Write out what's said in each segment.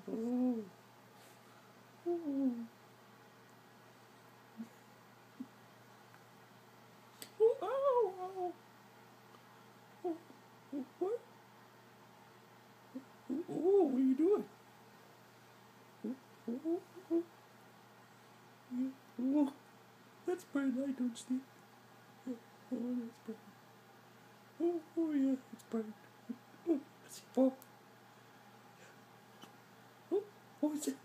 Oh. Oh. Oh, ow, ow. Oh, oh, what? Oh, what are you doing? Oh, oh, oh. Yeah. Oh, that's bright light, don't sleep. Oh, oh, that's bright. Oh, oh, yeah, it's bright. Oh, I see. Oh, oh, what was it?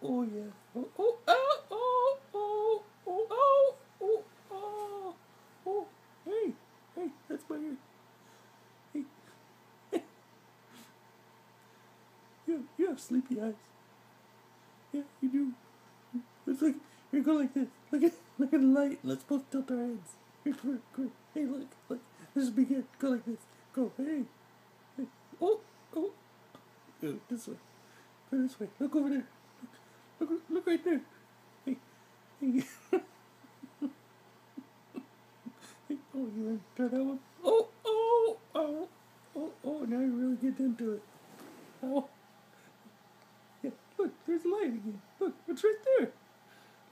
Oh, yeah. Oh, oh, oh, oh, oh, oh, oh, oh, oh, oh, hey, hey, that's my ear. Hey, you have sleepy eyes. Yeah, you do. It's like, you go like this. Look at the light. Let's both tilt our heads. Here, come here, come here. Hey, look. This is begin. Go like this. Go, hey, hey. Oh, oh. Go this way. Go this way. Look over there. Look right there. Hey, hey. Hey. Oh, you want to try that one? Oh, oh, oh, oh, oh. Now you really get into it. Oh, yeah. Look, there's light again. Look, it's right there.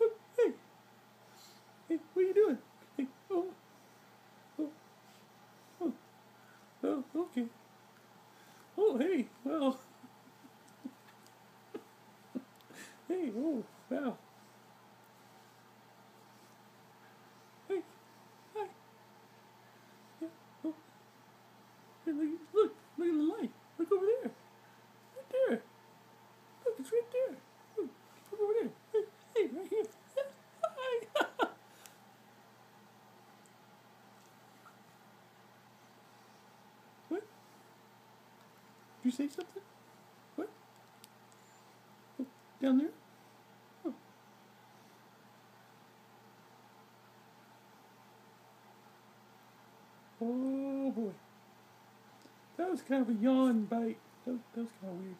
Look, hey, hey, what are you doing? Hey, oh, oh, oh, oh, okay. Oh, hey, well, hey, oh, wow. Hey, hi, yeah, oh, hey, look at the light. Look over there. Right there. Look, it's right there. Look over there. Hey, right here. Hi. What? Did you say something? What? Oh, down there? Oh. Oh, boy. That was kind of a yawn bite. That was kind of weird.